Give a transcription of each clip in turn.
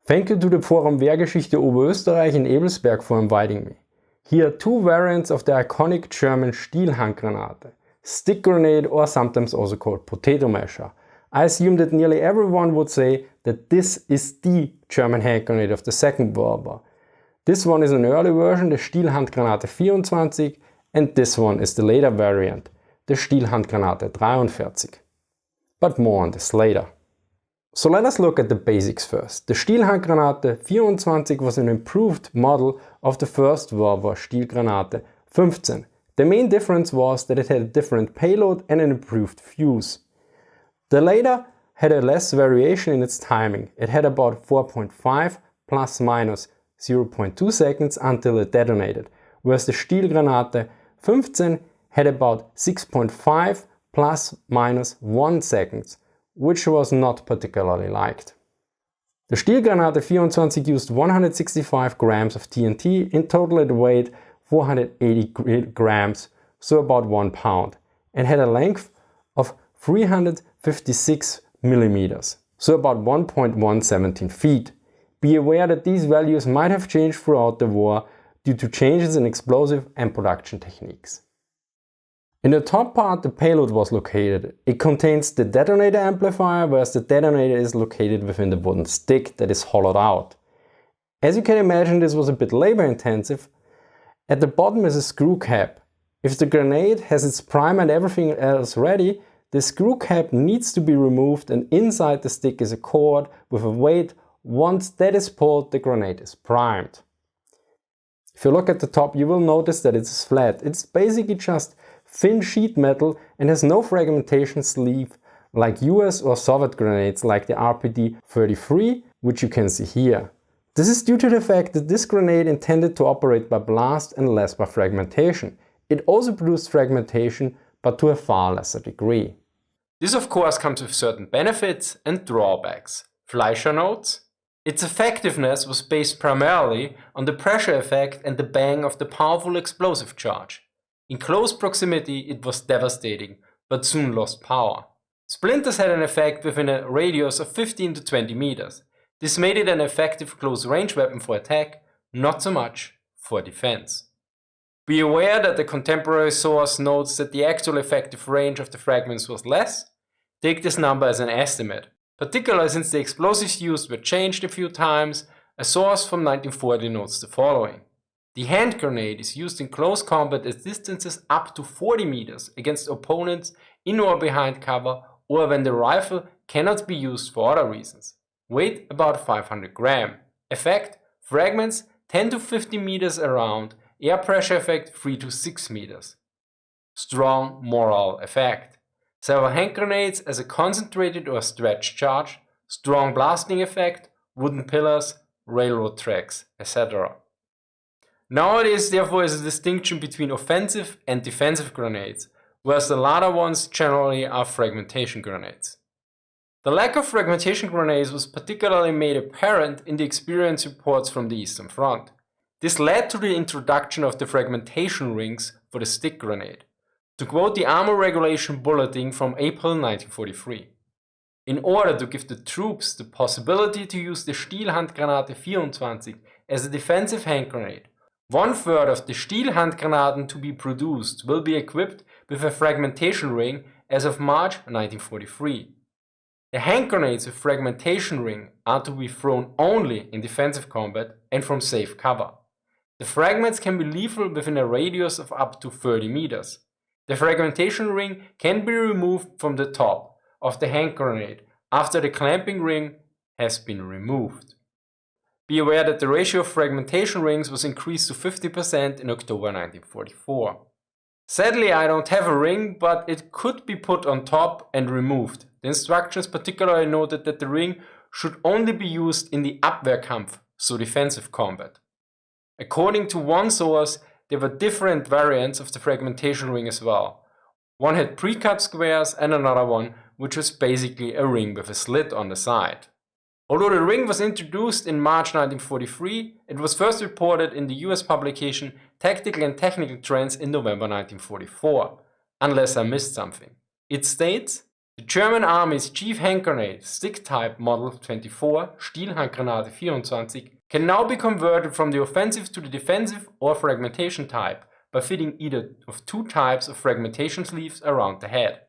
Thank you to the Forum Wehrgeschichte Oberösterreich in Ebelsberg for inviting me. Here are two variants of the iconic German Stielhandgranate, stick grenade or sometimes also called potato masher. I assume that nearly everyone would say that this is the German hand grenade of the Second World War. This one is an early version, the Stielhandgranate 24, and this one is the later variant, the Stielhandgranate 43. But more on this later. So let us look at the basics first. The Stielhandgranate 24 was an improved model of the First World War Stielgranate 15. The main difference was that it had a different payload and an improved fuse. The later had a less variation in its timing. It had about 4.5 plus minus 0.2 seconds until it detonated, whereas the Stielgranate 15 had about 6.5 plus minus 1 seconds, which was not particularly liked. The Stielgranate 24 used 165 grams of TNT, in total it weighed 480 grams, so about 1 pound, and had a length of 356 millimeters, so about 1.117 feet. Be aware that these values might have changed throughout the war due to changes in explosive and production techniques. In the top part the payload was located. It contains the detonator amplifier, whereas the detonator is located within the wooden stick that is hollowed out. As you can imagine, this was a bit labor intensive. At the bottom is a screw cap. If the grenade has its prime and everything else ready, the screw cap needs to be removed, and inside the stick is a cord with a weight. Once that is pulled, the grenade is primed. If you look at the top, you will notice that it's flat. It's basically just thin sheet metal and has no fragmentation sleeve like US or Soviet grenades like the RPD-33, which you can see here. This is due to the fact that this grenade intended to operate by blast and less by fragmentation. It also produced fragmentation, but to a far lesser degree. This of course comes with certain benefits and drawbacks. Fleischer notes: its effectiveness was based primarily on the pressure effect and the bang of the powerful explosive charge. In close proximity it was devastating, but soon lost power. Splinters had an effect within a radius of 15 to 20 meters. This made it an effective close-range weapon for attack, not so much for defense. Be aware that the contemporary source notes that the actual effective range of the fragments was less. Take this number as an estimate. Particularly since the explosives used were changed a few times, a source from 1940 notes the following. The hand grenade is used in close combat at distances up to 40 meters against opponents in or behind cover, or when the rifle cannot be used for other reasons. Weight about 500 grams. Effect: fragments 10 to 50 meters around, air pressure effect 3 to 6 meters. Strong moral effect: several hand grenades as a concentrated or stretched charge, strong blasting effect, wooden pillars, railroad tracks, etc. Nowadays therefore is a distinction between offensive and defensive grenades, whereas the latter ones generally are fragmentation grenades. The lack of fragmentation grenades was particularly made apparent in the experience reports from the Eastern Front. This led to the introduction of the fragmentation rings for the stick grenade. To quote the Armor Regulation Bulletin from April 1943, in order to give the troops the possibility to use the Stielhandgranate 24 as a defensive hand grenade, 1/3 of the Stielhandgranaten to be produced will be equipped with a fragmentation ring as of March 1943. The hand grenades with fragmentation ring are to be thrown only in defensive combat and from safe cover. The fragments can be lethal within a radius of up to 30 meters. The fragmentation ring can be removed from the top of the hand grenade after the clamping ring has been removed. Be aware that the ratio of fragmentation rings was increased to 50% in October 1944. Sadly, I don't have a ring, but it could be put on top and removed. The instructions particularly noted that the ring should only be used in the Abwehrkampf, so defensive combat. According to one source, there were different variants of the fragmentation ring as well. One had pre-cut squares and another one which was basically a ring with a slit on the side. Although the ring was introduced in March 1943, it was first reported in the US publication Tactical and Technical Trends in November 1944, unless I missed something. It states, The German Army's chief hand grenade, stick type Model 24, Stielhandgranate 24, can now be converted from the offensive to the defensive or fragmentation type by fitting either of two types of fragmentation sleeves around the head.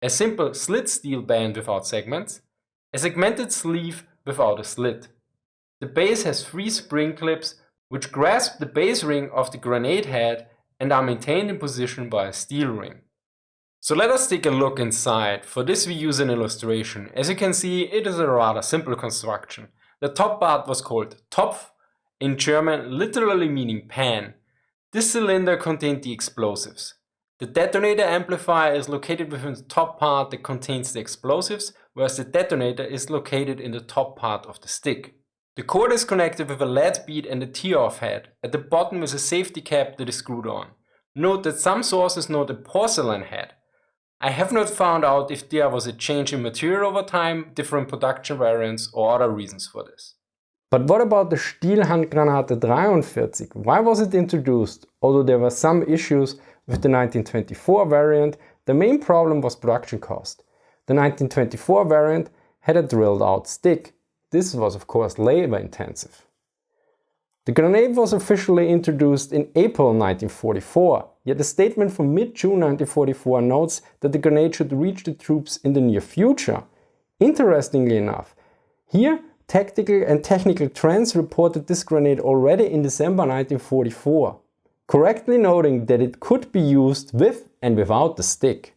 A simple slit steel band without segments, a segmented sleeve without a slit. The base has 3 spring clips which grasp the base ring of the grenade head and are maintained in position by a steel ring. So let us take a look inside. For this we use an illustration. As you can see, it is a rather simple construction. The top part was called Topf, in German literally meaning pan. This cylinder contained the explosives. The detonator amplifier is located within the top part that contains the explosives, whereas the detonator is located in the top part of the stick. The cord is connected with a lead bead and a tear-off head. At the bottom is a safety cap that is screwed on. Note that some sources note a porcelain head. I have not found out if there was a change in material over time, different production variants or other reasons for this. But what about the Stielhandgranate 43? Why was it introduced? Although there were some issues with the 1924 variant, the main problem was production cost. The 1924 variant had a drilled out stick. This was of course labor intensive. The grenade was officially introduced in April 1944, yet a statement from mid-June 1944 notes that the grenade should reach the troops in the near future. Interestingly enough, here Tactical and Technical Trends reported this grenade already in December 1944, correctly noting that it could be used with and without the stick.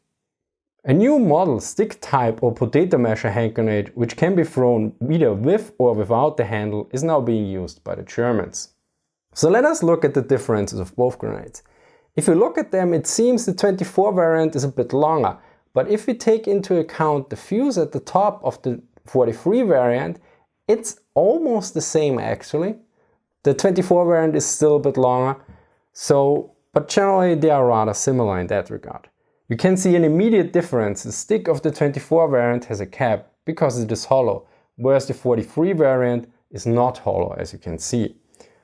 A new model stick type or potato masher hand grenade, which can be thrown either with or without the handle, is now being used by the Germans. So let us look at the differences of both grenades. If you look at them, it seems the 24 variant is a bit longer, but if we take into account the fuse at the top of the 43 variant, it's almost the same actually. The 24 variant is still a bit longer, but generally they are rather similar in that regard. You can see an immediate difference. The stick of the 24 variant has a cap because it is hollow, whereas the 43 variant is not hollow, as you can see.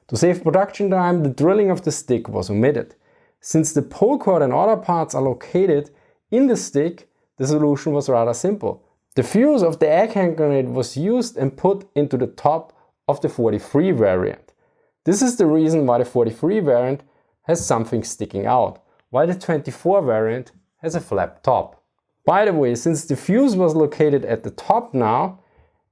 To save production time, the drilling of the stick was omitted. Since the pull cord and other parts are located in the stick, the solution was rather simple. The fuse of the egg hand grenade was used and put into the top of the 43 variant. This is the reason why the 43 variant has something sticking out, while the 24 variant has a flap top. By the way, since the fuse was located at the top now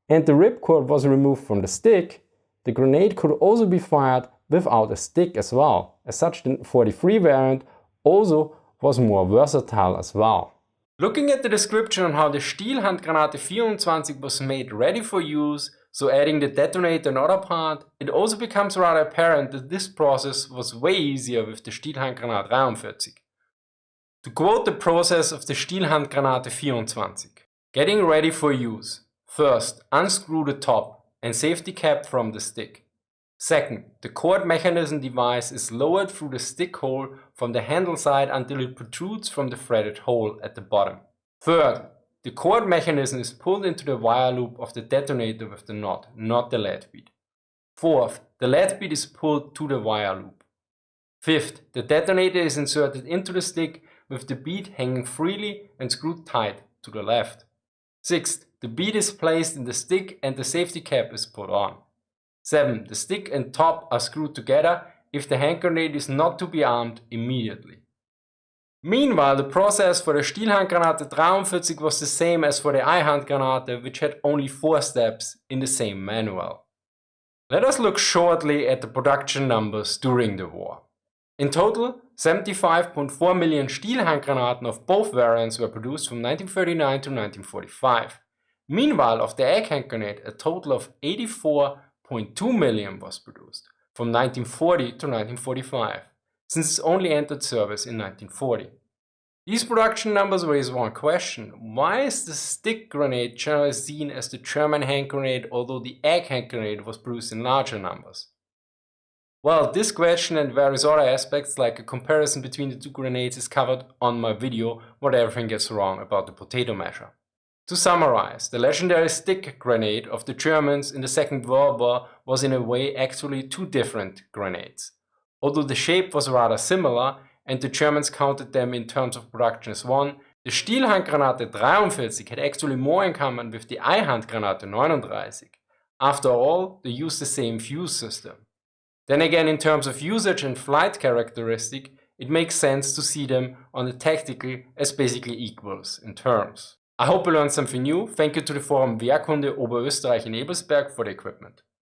and the ripcord was removed from the stick, the grenade could also be fired without a stick as well. As such, the 43 variant also was more versatile as well. Looking at the description on how the Stielhandgranate 24 was made ready for use, so adding the detonator and other part, it also becomes rather apparent that this process was way easier with the Stielhandgranate 43. To quote the process of the Stielhandgranate 24, getting ready for use. First, unscrew the top and safety cap from the stick. Second, the cord mechanism device is lowered through the stick hole from the handle side until it protrudes from the threaded hole at the bottom. Third, the cord mechanism is pulled into the wire loop of the detonator with the knot, not the lead bead. Fourth, the lead bead is pulled to the wire loop. Fifth, the detonator is inserted into the stick with the bead hanging freely and screwed tight to the left. Sixth, the bead is placed in the stick and the safety cap is put on. 7. The stick and top are screwed together if the hand grenade is not to be armed immediately. Meanwhile, the process for the Stielhandgranate 43 was the same as for the Handgranate, which had only 4 steps in the same manual. Let us look shortly at the production numbers during the war. In total, 75.4 million Stielhandgranaten of both variants were produced from 1939 to 1945. Meanwhile, of the egg hand grenade, a total of 84.2 million was produced from 1940 to 1945, since it only entered service in 1940. These production numbers raise one question: why is the stick grenade generally seen as the German hand grenade, although the egg hand grenade was produced in larger numbers? Well, this question and various other aspects, like a comparison between the two grenades, is covered on my video What Everything Gets Wrong About the Potato Masher. To summarize, the legendary stick grenade of the Germans in the Second World War was in a way actually two different grenades. Although the shape was rather similar and the Germans counted them in terms of production as one, The Stielhandgranate 43 had actually more in common with the Handgranate 39. After all, they use the same fuse system. Then again, in terms of usage and flight characteristic, it makes sense to see them on the tactical as basically equals in terms. I hope you learned something new. Thank you to the forum Wehrkunde Oberösterreich in Ebelsberg for the equipment.